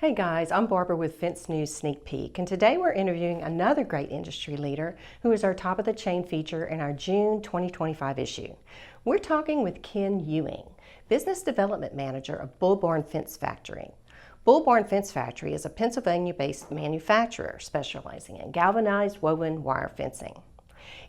Hey guys, I'm Barbara with Fence News Sneak Peek, and today we're interviewing another great industry leader who is our top of the chain feature in our June 2025 issue. We're talking with Ken Ewing, Business Development Manager of Bullborn Fence Factory. Bullborn Fence Factory is a Pennsylvania-based manufacturer specializing in galvanized woven wire fencing.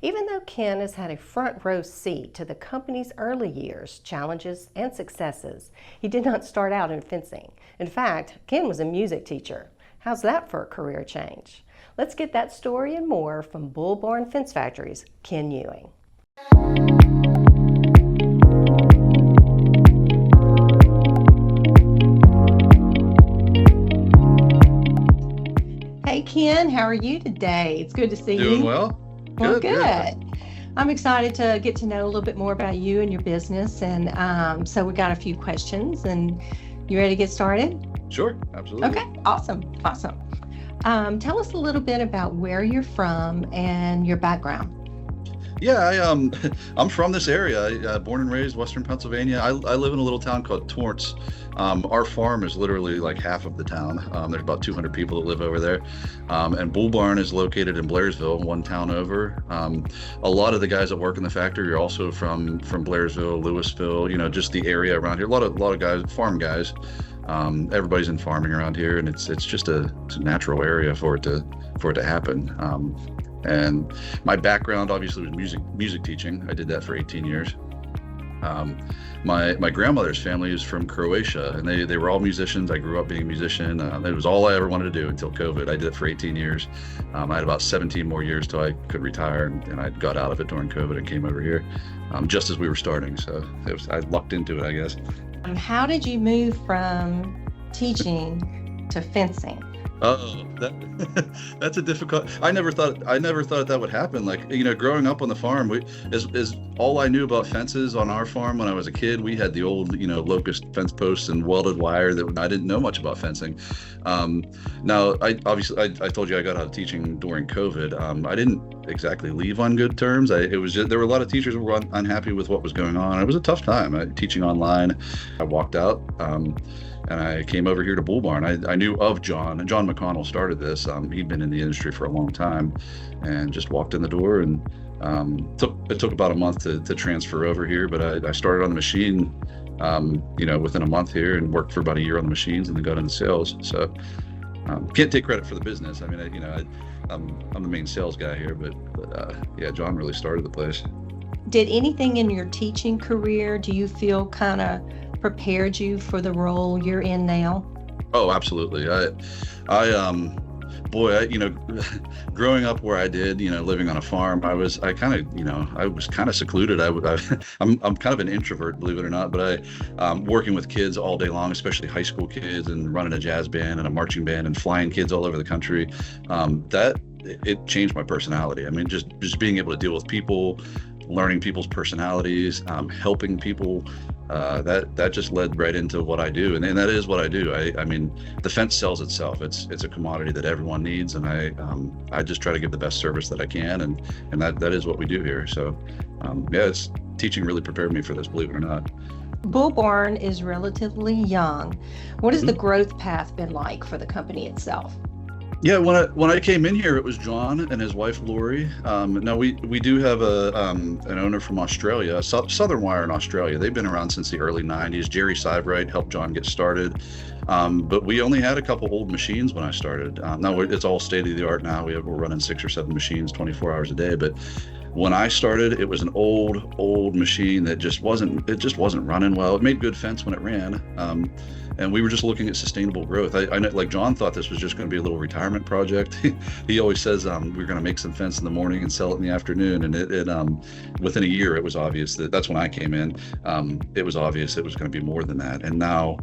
Even though Ken has had a front row seat to the company's early years, challenges, and successes, he did not start out in fencing. In fact, Ken was a music teacher. How's that for a career change? Let's get that story and more from Bullborn Fence Factory's Ken Ewing. Hey Ken, how are you today? It's good to see you. Doing well? Well, good. I'm excited to get to know a little bit more about you and your business, and so we got a few questions, and you ready to get started? Sure, absolutely. Okay, awesome. Tell us a little bit about where you're from and your background. Yeah, I'm from this area. Born and raised Western Pennsylvania. I live in a little town called Torrance. Our farm is literally like half of the town. There's about 200 people that live over there. And Bull Barn is located in Blairsville, one town over. A lot of the guys that work in the factory are also from Blairsville, Louisville, just the area around here. A lot of guys, farm guys. Everybody's in farming around here, and it's just a natural area for it to happen. And my background obviously was music teaching. I did that for 18 years. My grandmother's family is from Croatia, and they were all musicians. I grew up being a musician. It was all I ever wanted to do until COVID. I did it for 18 years. I had about 17 more years till I could retire, and I got out of it during COVID and came over here just as we were starting. So I lucked into it, I guess. How did you move from teaching to fencing? Oh, that's a difficult. I never thought that would happen. Like, growing up on the farm, is all I knew about fences on our farm when I was a kid. We had the old, locust fence posts and welded wire that I didn't know much about fencing. Now, I told you I got out of teaching during COVID. I didn't exactly leave on good terms. There were a lot of teachers who were unhappy with what was going on. It was a tough time. Teaching online, I walked out. And I came over here to Bull Barn. I knew of John, and John McConnell started this. He'd been in the industry for a long time, and just walked in the door. And it took about a month to transfer over here, but I started on the machine, within a month here, and worked for about a year on the machines, and then got into sales. So can't take credit for the business. I mean, I'm the main sales guy here, but yeah, John really started the place. Did anything in your teaching career, do you feel kind of prepared you for the role you're in now? Oh, absolutely. Growing up where I did, living on a farm, I was kind of secluded. I'm kind of an introvert, believe it or not, but working with kids all day long, especially high school kids, and running a jazz band and a marching band and flying kids all over the country, it changed my personality. I mean, just being able to deal with people, learning people's personalities, helping people, that just led right into what I do, and that is what I do. I mean, the fence sells itself. It's a commodity that everyone needs, and I just try to give the best service that I can, and that is what we do here. So teaching really prepared me for this, believe it or not. Bull Barn is relatively young. What has the growth path been like for the company itself? Yeah, when I came in here, it was John and his wife Lori. Now we do have an owner from Australia, Southern Wire in Australia. They've been around since the early '90s. Jerry Siveright helped John get started, but we only had a couple old machines when I started. Now it's all state of the art now. We're running 6 or 7 machines, 24 hours a day. But when I started, it was an old machine that just wasn't running well. It made good fence when it ran. And we were just looking at sustainable growth. I know, like, John thought this was just going to be a little retirement project. He always says we're going to make some fence in the morning and sell it in the afternoon. And it within a year, it was obvious that's when I came in. It was obvious it was going to be more than that. And now,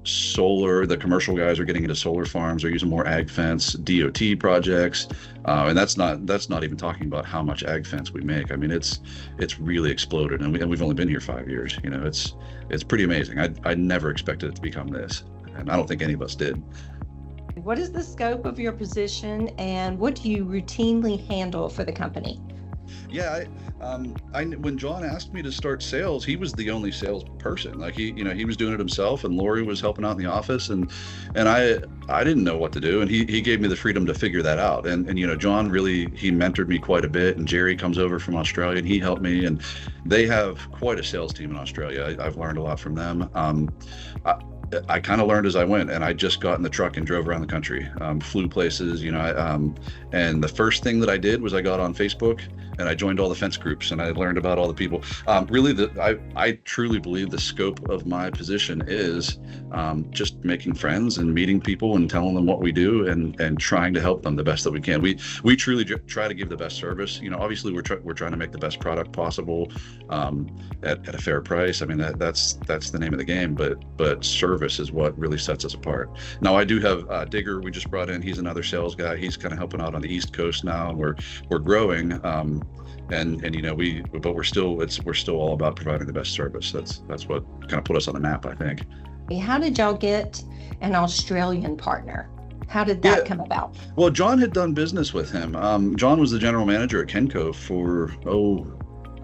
solar, the commercial guys are getting into solar farms. They're using more ag fence, DOT projects, and that's not even talking about how much ag fence we make. I mean, it's really exploded, and we've only been here 5 years. It's pretty amazing. I never expected it to become this, and I don't think any of us did. What is the scope of your position, and what do you routinely handle for the company? Yeah, when John asked me to start sales, he was the only salesperson. Like he was doing it himself, and Lori was helping out in the office, and I didn't know what to do, and he gave me the freedom to figure that out. And John really, he mentored me quite a bit, and Jerry comes over from Australia, and he helped me, and they have quite a sales team in Australia. I've learned a lot from them. I kind of learned as I went, and I just got in the truck and drove around the country, flew places, and the first thing that I did was I got on Facebook and I joined all the fence groups and I learned about all the people. Really, I truly believe the scope of my position is just making friends and meeting people and telling them what we do and trying to help them the best that we can. We truly try to give the best service. Obviously we're trying to make the best product possible at a fair price. I mean, that's the name of the game, but service is what really sets us apart. Now I do have Digger, we just brought in. He's another sales guy. He's kind of helping out on the East Coast now. We're growing, but we're still all about providing the best service. That's what kind of put us on the map, I think. How did y'all get an Australian partner? How did that come about? Well, John had done business with him. John was the general manager at Kenco for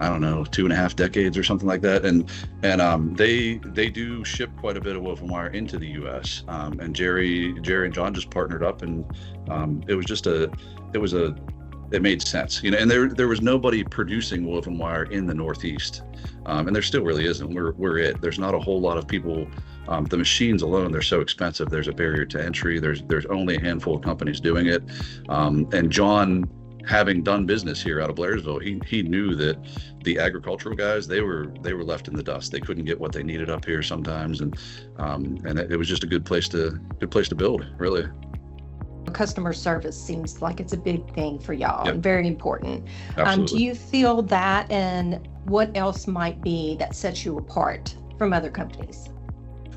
I don't know, 2.5 decades or something like that, and they do ship quite a bit of woven wire into the U.S. And Jerry and John just partnered up, and it made sense, and there was nobody producing woven wire in the Northeast, and there still really isn't. We're it. There's not a whole lot of people. The machines alone, they're so expensive. There's a barrier to entry. There's only a handful of companies doing it, and John, having done business here out of Blairsville, he knew that the agricultural guys, they were left in the dust. They couldn't get what they needed up here sometimes, and it was just a good place to build, really. Customer service seems like it's a big thing for y'all. Yep. Very important. Absolutely. Do you feel that, and what else might be that sets you apart from other companies?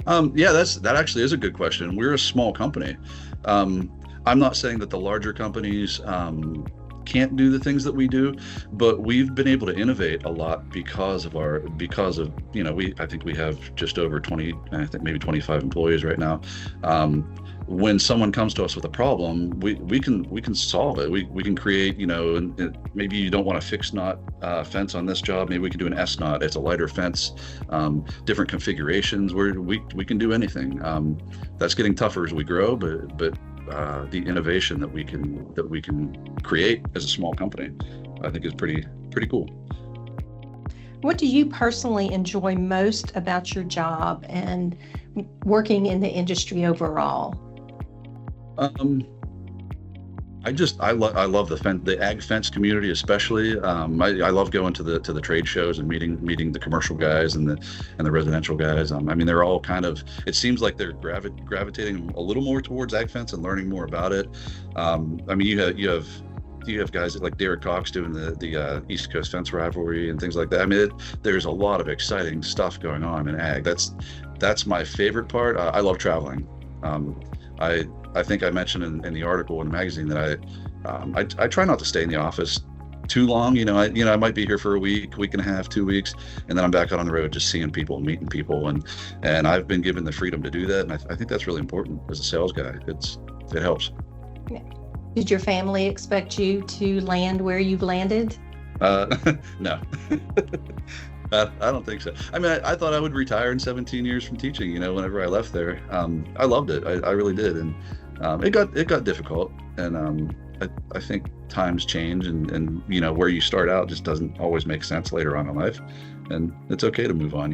That actually is a good question. We're a small company. I'm not saying that the larger companies can't do the things that we do, but we've been able to innovate a lot because of I think we have just over 20, I think maybe 25 employees right now. When someone comes to us with a problem, we can solve it. We can create, and maybe you don't want a fixed knot fence on this job. Maybe we can do an S knot. It's a lighter fence, different configurations where we can do anything. That's getting tougher as we grow, but the innovation that we can create as a small company, I think, is pretty cool. What do you personally enjoy most about your job and working in the industry overall? I love the ag fence community, especially. I love going to the trade shows and meeting the commercial guys and the residential guys. I mean, they're all kind of, it seems like they're gravitating a little more towards ag fence and learning more about it. I mean, you have guys like Derek Cox doing the East Coast fence rivalry and things like that. I mean, there's a lot of exciting stuff going on in ag. That's my favorite part. I love traveling. I think I mentioned in the article in the magazine that I try not to stay in the office too long. I might be here for a week and a half, 2 weeks, and then I'm back out on the road just seeing people and meeting people, and I've been given the freedom to do that, and I think that's really important as a sales guy. It helps. Did your family expect you to land where you've landed? No. I don't think so. I mean, I thought I would retire in 17 years from teaching, whenever I left there. I loved it. I really did. And it got difficult. And I think times change, and where you start out just doesn't always make sense later on in life. And it's okay to move on,